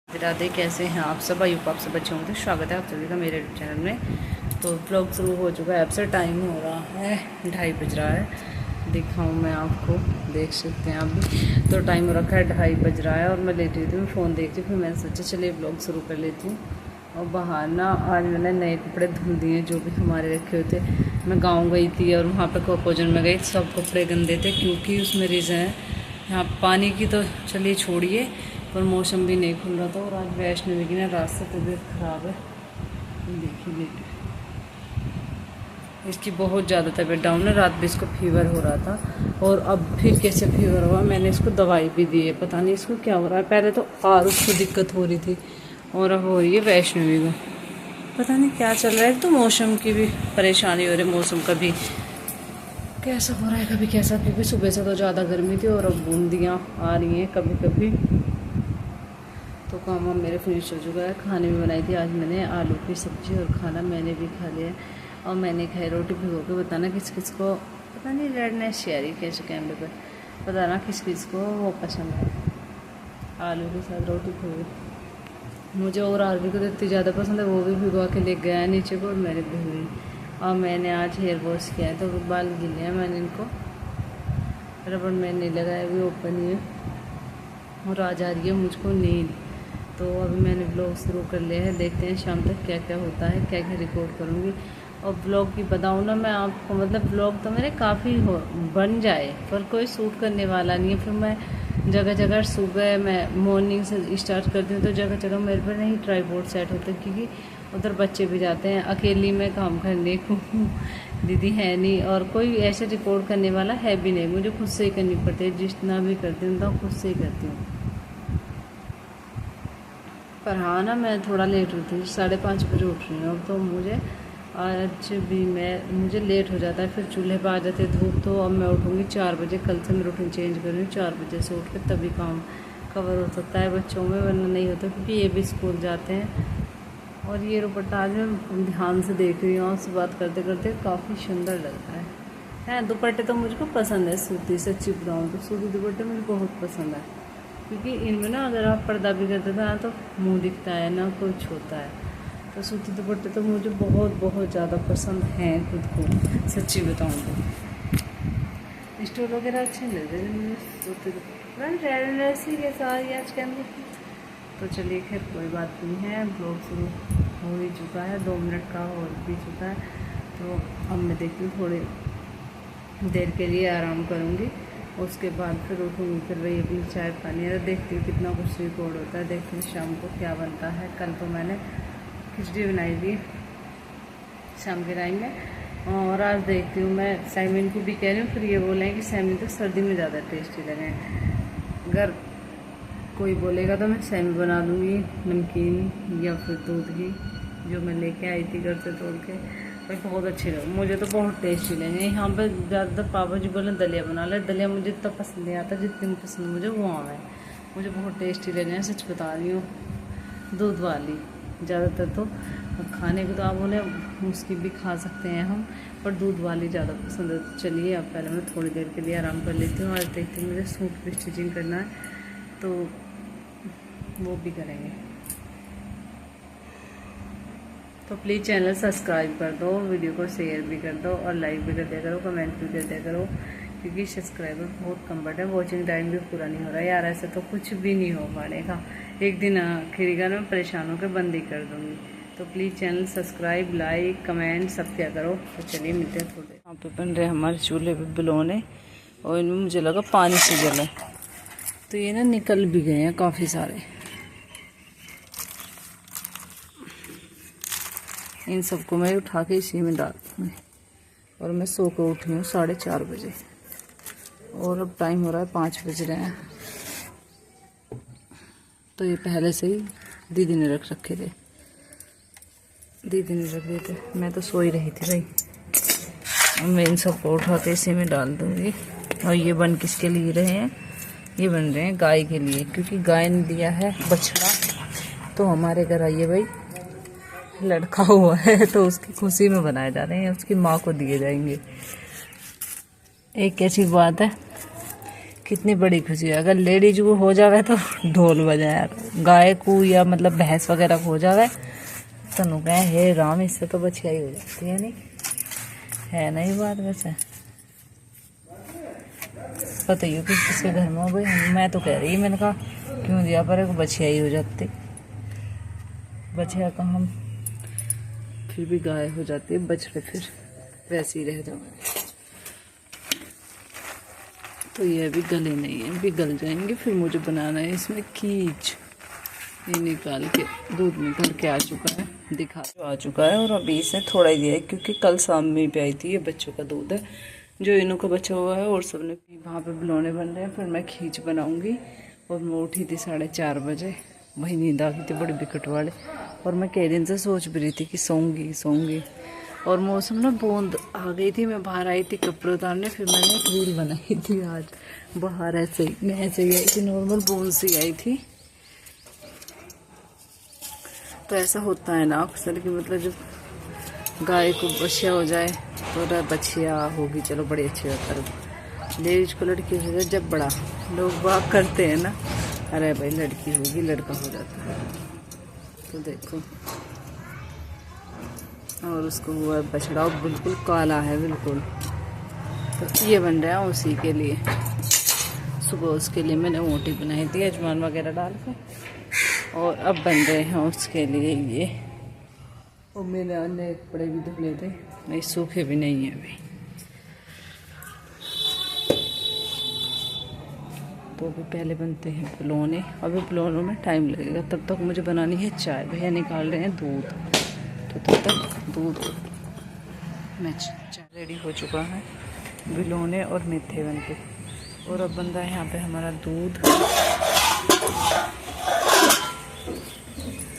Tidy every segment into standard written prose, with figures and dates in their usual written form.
राधे, कैसे हैं आप सब? आई होप आप सब अच्छे होंगे। स्वागत है आप सभी का मेरे यूट्यूब चैनल में। तो ब्लॉग शुरू हो चुका है। अब से टाइम हो रहा है 2:30 बज रहा है। दिखाऊँ मैं आपको, देख सकते हैं आप भी। तो टाइम हो रखा है 2:30 बज रहा है और मैं लेट रही थी, मैं फ़ोन देख रही थी। फिर मैंने सोचा चलिए ब्लॉग शुरू कर लेती हूँ। और बाहर ना आज मैंने नए कपड़े धुल दिए जो भी हमारे रखे हुए थे। मैं गाँव गई थी और वहाँ पर कोकोजन में गई, सब कपड़े गंदे थे क्योंकि उसमें रीज़न है यहाँ पानी की। तो चलिए छोड़िए, पर मौसम भी नहीं खुल रहा था। और आज वैष्णवी की ना रात से तबीयत ख़राब है, देखिए इसकी बहुत ज़्यादा तबीयत डाउन है। रात भी इसको फीवर हो रहा था और अब फिर कैसे फीवर हुआ, मैंने इसको दवाई भी दी है। पता नहीं इसको क्या हो रहा है। पहले तो और उसको दिक्कत हो रही थी और अब हो रही है वैष्णवी को। पता नहीं क्या चल रहा है। तो मौसम की भी परेशानी हो रही है, मौसम का भी कैसा हो रहा है, कभी कैसा, क्योंकि सुबह से तो ज़्यादा गर्मी थी और अब बूंदियाँ आ रही हैं कभी कभी। तो काम वाम मेरे फिनिश हो चुका है। खाने में बनाई थी आज मैंने आलू की सब्ज़ी और खाना मैंने भी खा लिया। और मैंने खाई रोटी भिगो के। बताना किस किस को, पता नहीं रेडनेस शेयर ही कैसे कैमरे पर, बताना किस किस को वो पसंद है आलू के साथ रोटी भिगो। मुझे और आलू को तो इतनी ज़्यादा पसंद है, वो भी भिगवा के ले गया है नीचे को और मैंने भिग ली। और मैंने आज हेयर वॉश किया है तो बाल गिले हैं, मैंने इनको रबड़ में नहीं लगाया, भी ओपन ही है। और आज आ रही है मुझको नींद, तो अभी मैंने ब्लॉग शुरू कर लिया है। देखते हैं शाम तक क्या क्या होता है, क्या क्या रिकॉर्ड करूँगी। और ब्लॉग की बताऊँ ना मैं आपको, मतलब ब्लॉग तो मेरे काफ़ी बन जाए, पर कोई शूट करने वाला नहीं है। फिर मैं जगह जगह सुबह मैं मॉर्निंग से स्टार्ट करती हूँ तो जगह जगह मेरे पर नहीं ट्राईपोड सेट होता, क्योंकि उधर बच्चे भी जाते हैं, अकेली में काम करने को दीदी है नहीं और कोई ऐसे रिकॉर्ड करने वाला है भी नहीं। मुझे खुद से ही करनी पड़ती है, जितना भी करती हूँ तो खुद से ही करती हूँ। पर हाँ ना, मैं थोड़ा लेट उठी थी, 5:30 बजे उठ रही हूँ। अब तो मुझे आज भी मुझे लेट हो जाता है, फिर चूल्हे पर आ जाते धूप। तो अब मैं उठूँगी 4 बजे। कल से मैं रूटीन चेंज कर रही हूँ, 4 बजे से उठ के तभी काम कवर हो सकता है बच्चों में, वरना नहीं होता, क्योंकि ये भी स्कूल जाते हैं। और ये दुपट्टा आज मैं ध्यान से देख रही हूँ, उससे बात करते करते काफ़ी सुंदर लग रहा है। दुपट्टे तो मुझको पसंद है सूती, सच्ची बताऊँ तो सूती दुपट्टे मुझे बहुत पसंद है, क्योंकि इनमें ना अगर आप पर्दा भी करते थे ना तो मुंह दिखता है ना कुछ होता है। तो सूती दुपट्टे तो मुझे बहुत बहुत ज़्यादा पसंद हैं खुद को, सच्ची बताऊँ तो। स्टोर वगैरह अच्छे लगते हैं मुझे सूती दुपट्टे, ऐसी के साथ आज के अंदर। तो चलिए खैर कोई बात नहीं है, ब्लॉग शुरू हो ही चुका है, 2 मिनट का और भी चुका है। तो अब मैं देखती हूँ थोड़ी देर के लिए आराम करूँगी, उसके बाद फिर उठूँगी, फिर वही अपनी चाय पानी है। देखती हूँ कितना कुछ रिकॉर्ड होता है, देखती हूँ शाम को क्या बनता है। कल तो मैंने खिचड़ी बनाई थी शाम के टाइम में, और आज देखती हूँ मैं सैमिन को भी कह रही हूँ। फिर ये बोले कि सैमिन तो सर्दी में ज़्यादा टेस्टी लगे। अगर कोई बोलेगा तो मैं सैमिन बना दूँगी नमकीन या फिर दूध की, जो मैं लेके आई थी घर से तोड़ के। भाई बहुत अच्छे लगे, मुझे तो बहुत टेस्टी लगे। यहाँ पर ज़्यादातर पापा जी बोले दलिया बना ले, दलिया मुझे इतना पसंद नहीं आता जितनी पसंद मुझे वो आम है। मुझे बहुत टेस्टी लगे हैं, सच बता रही हूँ। दूध वाली ज़्यादातर तो, खाने को तो आप बोले उसकी भी खा सकते हैं हम, पर दूध वाली ज़्यादा पसंद है। तो चलिए अब पहले मैं थोड़ी देर के लिए आराम कर लेती हूँ और देखती हूँ, मुझे सूट भी स्टिचिंग करना है तो वो भी करेंगे। तो प्लीज़ चैनल सब्सक्राइब कर दो, वीडियो को शेयर भी कर दो और लाइक भी कर दिया करो, कमेंट भी कर दिया करो, क्योंकि सब्सक्राइबर बहुत कम बढ़े, वॉचिंग टाइम भी पूरा नहीं हो रहा है यार। ऐसे तो कुछ भी नहीं हो पाएगा, एक दिन आखिरी मैं परेशान होकर बंद ही कर दूँगी। तो please channel subscribe, like, comment सब क्या करो। तो चलिए मिलते हैं थोड़े। यहाँ पे बन रहे हमारे चूल्हे पे बिलोने, और इनमें मुझे लगा पानी से जला, तो ये ना निकल भी गए हैं काफ़ी सारे। इन सबको मैं उठा के इसी में डाल दूँगी। और मैं सो के उठी हूँ 4:30 बजे, और अब टाइम हो रहा है 5 बज रहे हैं। तो ये पहले से ही दीदी ने रख रखे थे, दीदी ने रख दिए थे, मैं तो सो ही रही थी भाई। अब मैं इन सबको उठा के इसी में डाल दूँगी। और ये बन किसके लिए रहे हैं, ये बन रहे हैं गाय के लिए, क्योंकि गाय ने दिया है बछड़ा। तो हमारे घर आइए भाई, लड़का हुआ है तो उसकी खुशी में बनाए जा रहे हैं, उसकी माँ को दिए जाएंगे। एक ऐसी बात है कितनी बड़ी खुशी है। अगर लेडीज को हो जावे तो ढोल बजाए यार, गाय को या मतलब भैंस वगैरह को हो जावे तो नु कहे हे राम, इससे तो बछिया ही हो जाती है। नहीं है ना ये बात? वैसे बताइए कि किसके घर में हो गई। मैं तो कह रही, मैंने कहा क्यों दिया पर एक बछिया ही हो जाती। बछिया का हम फिर भी गाय हो जाती है, बछड़े फिर वैसे ही रह जाएंगे। तो ये अभी गले नहीं है, अभी गल जाएंगे। फिर मुझे बनाना है इसमें कीच। ये निकाल के दूध में भर के आ चुका है, दिखा आ चुका है। और अभी इसे थोड़ा ही दिया है क्योंकि कल शाम में पे आई थी। ये बच्चों का दूध है जो इनों का बचा हुआ है और सबने वहाँ पे बिलोने बन रहे हैं। फिर मैं खींच बनाऊंगी। और मैं उठी थी 4:30 बजे, वही नींद आ गई थी बड़ी बिकट वाले। और मैं कई दिन से सोच भी रही थी कि सोऊंगी। और मौसम ना बूंद आ गई थी, मैं बाहर आई थी कपड़े उतारने। फिर मैंने एक रील बनाई थी आज बाहर, ऐसे ही मैं ऐसे ही आई थी, नॉर्मल बूंद सी आई थी। तो ऐसा होता है ना अक्सर कि मतलब जब गाय को बछिया हो जाए तो बछिया होगी, चलो बड़ी अच्छी बात है। लेडीज को लड़की हो जाए जब बड़ा लोग बात करते हैं ना, अरे भाई लड़की होगी लड़का हो जाता है। तो देखो, और उसको हुआ बछड़ा बिल्कुल काला है बिल्कुल। तो ये बन रहा है उसी के लिए। सुबह उसके लिए मैंने मोटी बनाई थी अजवाइन वगैरह डाल के, और अब बन रहे हैं उसके लिए ये। और मैंने अन्य कपड़े भी धुले थे, नहीं सूखे भी नहीं है अभी। तो अभी पहले बनते हैं पुलोने। अभी पुलोनों में टाइम लगेगा, तब तक मुझे बनानी है चाय। भैया निकाल रहे हैं दूध, तो तब तक दूध में चाय रेडी हो चुका है। बिलोने और मेथे बन के, और अब बन रहा है यहाँ पे हमारा दूध।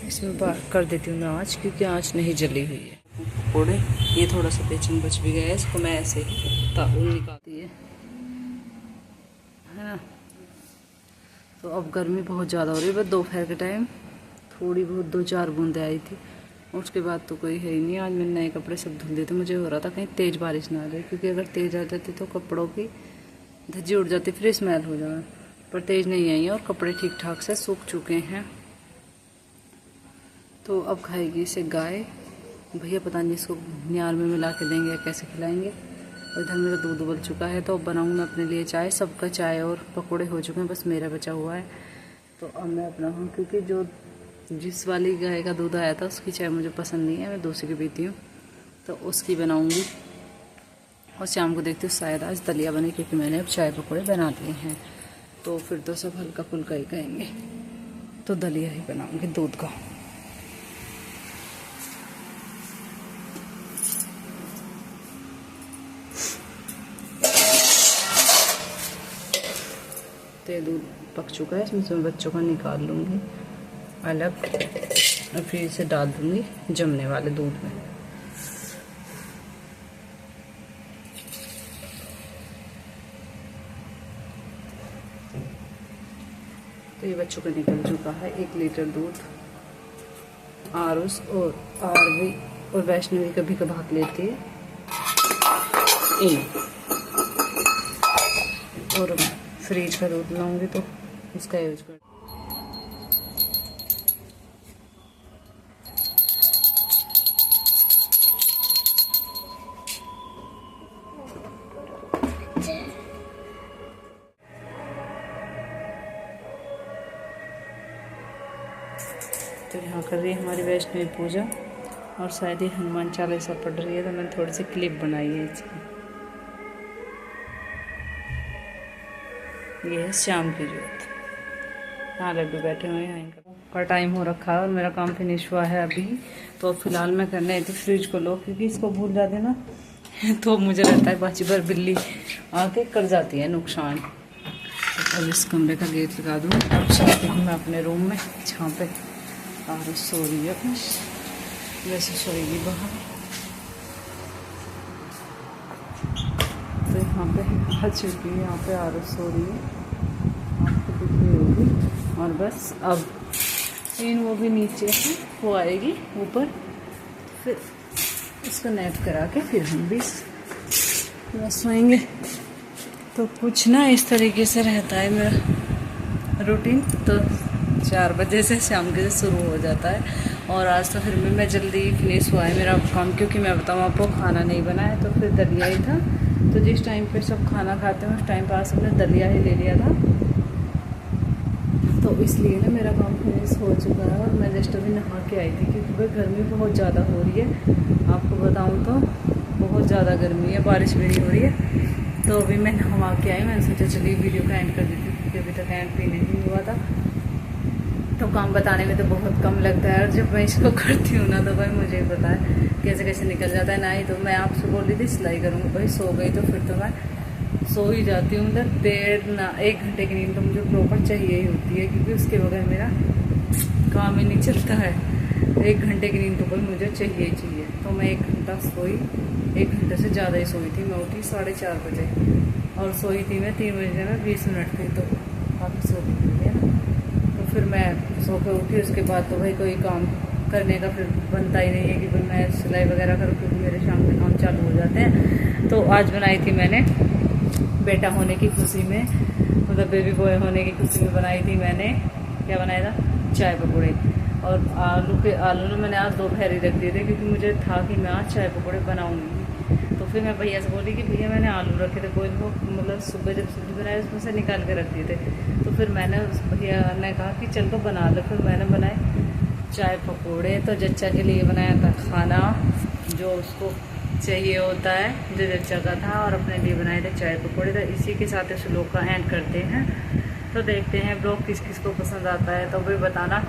इसमें कर देती हूँ मैं आँच, क्योंकि आँच नहीं जली हुई है। पकौड़े, ये थोड़ा सा बेचन बच भी गया है, इसको मैं ऐसे ताउल निकालती है ना। तो अब गर्मी बहुत ज़्यादा हो रही है। बस दोपहर के टाइम थोड़ी बहुत 2-4 बूंदें आई थी, उसके बाद तो कोई है ही नहीं। आज मैंने नए कपड़े सब धुल दिए थे। मुझे हो रहा था कहीं तेज़ बारिश ना आ जाए, क्योंकि अगर तेज़ आ जाती तो कपड़ों की धज्जी उड़ जाती, फिर स्मेल हो जाए। पर तेज़ नहीं आई है और कपड़े ठीक ठाक से सूख चुके हैं। तो अब खाएगी इसे गाय। भैया पता नहीं इसको न्यार में मिला के देंगे या कैसे खिलाएंगे। और इधर मेरा दूध उबल चुका है, तो अब बनाऊँगी मैं अपने लिए चाय। सबका चाय और पकोड़े हो चुके हैं, बस मेरा बचा हुआ है। तो अब मैं अपना हूँ, क्योंकि जो जिस वाली गाय का दूध आया था उसकी चाय मुझे पसंद नहीं है, मैं दूसरी पीती हूँ, तो उसकी बनाऊँगी। और शाम को देखती हूँ शायद आज दलिया बने, क्योंकि मैंने अब चाय पकोड़े बना दिए हैं। तो फिर तो सब हल्का फुल्का ही कहेंगे, तो दलिया ही बनाऊँगी दूध का। तो दूध पक चुका है, इसमें से मैं बच्चों का निकाल लूँगी अलग, और फिर इसे डाल दूँगी जमने वाले दूध में। तो ये बच्चों का निकल चुका है 1 लीटर दूध। आरुष और आरवी और वैष्णवी कभी कभाग लेती है और फ्रिज का दूध लाऊंगी तो उसका यूज कर। तो यहाँ कर रही है हमारी वैष्णवी पूजा, और शायद ही हनुमान चालीसा पढ़ रही है, तो मैंने थोड़ी सी क्लिप बनाई है इसकी। ये है शाम की जोत। हाँ लड्डू बैठे हुए हैं, इनका का टाइम हो रखा है और मेरा काम फिनिश हुआ है अभी। तो फिलहाल मैं करने आई थी फ्रिज को लॉक, क्योंकि इसको भूल जाते ना तो मुझे रहता है बाची भर बिल्ली आके कर जाती है नुकसान। तो अब इस कमरे का गेट लगा दूँ। अब चलती हूँ मैं अपने रूम में, जहाँ पे आरुष सो रही है अपनी, वैसे सोएगी बाहर। तो यहाँ पे आ चुकी है, यहाँ पे आरुष सो रही है, आपको दिख रही होगी। और बस अब वो भी नीचे है, वो आएगी ऊपर, फिर उसको नैप करा के फिर हम भी सोएंगे। तो कुछ ना इस तरीके से रहता है मेरा रूटीन। तो 4 बजे से शाम के से शुरू हो जाता है। और आज तो फिर भी मैं जल्दी फिनिश हुआ है मेरा काम, क्योंकि मैं बताऊँ आपको खाना नहीं बना है तो फिर दलिया ही था। तो जिस टाइम पे सब खाना खाते हैं उस टाइम पर सबने दलिया ही ले लिया था, तो इसलिए ना मेरा काम फिनिश हो चुका है। और मैं जस्ट अभी नहा के आई थी, क्योंकि भाई गर्मी बहुत ज़्यादा हो रही है। आपको बताऊँ तो बहुत ज़्यादा गर्मी है, बारिश भी नहीं हो रही है। तो अभी मैं नहा के आई, मैंने सोचा चलिए वीडियो का एंड कर देती हूँ, क्योंकि अभी तक एंड भी नहीं हुआ था। तो काम बताने में तो बहुत कम लगता है, और जब मैं इसको करती हूँ ना तो भाई मुझे पता है कैसे कैसे निकल जाता है। ना ही तो मैं आपसे बोल रही थी सिलाई करूँगी, भाई सो गई तो फिर तो मैं सो ही जाती हूँ। मतलब देर ना 1 घंटे की नींद तो मुझे प्रॉपर चाहिए ही होती है, क्योंकि उसके बगैर मेरा काम ही नहीं चलता है। 1 घंटे की नींद तो भाई मुझे चाहिए ही चाहिए। तो मैं 1 घंटा सोई, 1 घंटे से ज़्यादा ही सोई थी। मैं उठी 4:30 बजे और सोई थी मैं 3 बजे में 20 मिनट थी, तो काफ़ी सो गई है ना। तो फिर मैं सो के उठी, उसके बाद तो भाई कोई काम करने का फिर बनता ही नहीं है कि भाई मैं सिलाई वगैरह करूँ, क्योंकि मेरे शाम के काम चालू हो जाते हैं। तो आज बनाई थी मैंने बेटा होने की खुशी में, मतलब बेबी बॉय होने की खुशी में बनाई थी मैंने, क्या बनाया था, चाय पकौड़े। और आलू ना मैंने आज दोपहर ही रख दिए थे, क्योंकि मुझे था कि मैं आज चाय पकौड़े बनाऊंगी। तो फिर मैं भैया से बोली कि भैया मैंने आलू रखे थे कोई को, मतलब सुबह जब सब्जी बनाई उसमें से निकाल के रख दिए थे। तो फिर मैंने उस भैया ने कहा कि चल तो बना लो। फिर मैंने बनाए चाय पकौड़े। तो जच्चा के लिए बनाया था खाना जो उसको चाहिए होता है, जो जच्चा का था, और अपने लिए बनाए थे चाय पकौड़े। तो इसी के साथ इस व्लॉग का एंड करते हैं। तो देखते हैं व्लॉग किस किस को पसंद आता है, तो भी बताना।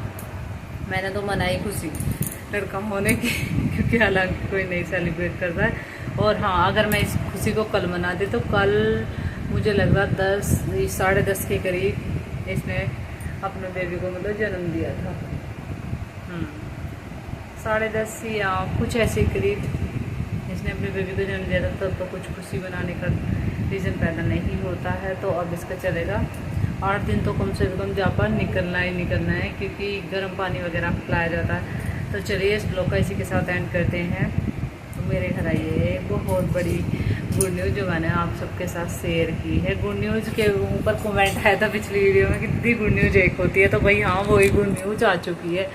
मैंने तो मनाई खुशी लड़का होने की, क्योंकि हालांकि कोई नहीं सेलिब्रेट करता है। और हाँ, अगर मैं इस खुशी को कल मनाती तो कल मुझे लग रहा 10-10:30 के करीब इसने अपने बेबी को मतलब जन्म दिया था। 10:30 या कुछ ऐसे करीब इसने अपने बेबी को जन्म दिया था। तब तो कुछ खुशी बनाने का रीज़न पैदा नहीं होता है। तो अब इसका चलेगा 8 दिन तो कम से कम जापान निकलना ही निकलना है, क्योंकि गर्म पानी वगैरह पिलाया जाता है। तो चलिए इस ब्लॉग का इसी के साथ एंड करते हैं। तो मेरे घर आई है बहुत बड़ी गुड न्यूज़, जो मैंने आप सबके साथ शेयर की है। गुड न्यूज़ के ऊपर कमेंट आया था पिछली वीडियो में कि कितनी गुड न्यूज़ एक होती है, तो भाई हाँ वही गुड न्यूज़ आ चुकी है।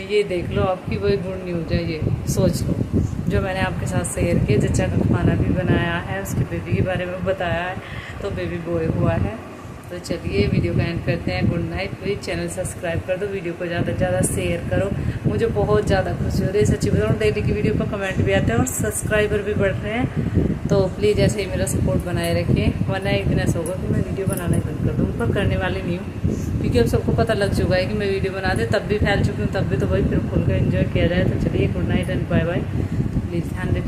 ये देख लो, आपकी वही गुड न्यूज़ है, ये सोच लो, जो मैंने आपके साथ शेयर किया। जच्चा का खाना भी बनाया है, उसके बेबी के बारे में बताया है, तो बेबी बॉय हुआ है। तो चलिए वीडियो का एंड करते हैं। Good night. Please channel subscribe कर दो, वीडियो को ज़्यादा से ज़्यादा शेयर करो। मुझे बहुत ज़्यादा खुशी हो रही है, सच्ची बताऊँ। डेली की वीडियो पर कमेंट भी आते हैं और सब्सक्राइबर भी बढ़ रहे हैं। तो प्लीज़ ऐसे ही मेरा सपोर्ट बनाए रखिए, वरना एक दिन ऐसा होगा कि मैं वीडियो बनाना ही बंद कर दूँ। पर करने वाली नहीं हूँ, क्योंकि अब सबको पता लग चुका है कि मैं वीडियो बना दे, तब भी फैल चुकी हूँ, तब भी। तो भाई फिर खुल कर एंजॉय किया जाए। तो चलिए good night and bye bye. Please ध्यान रखिए।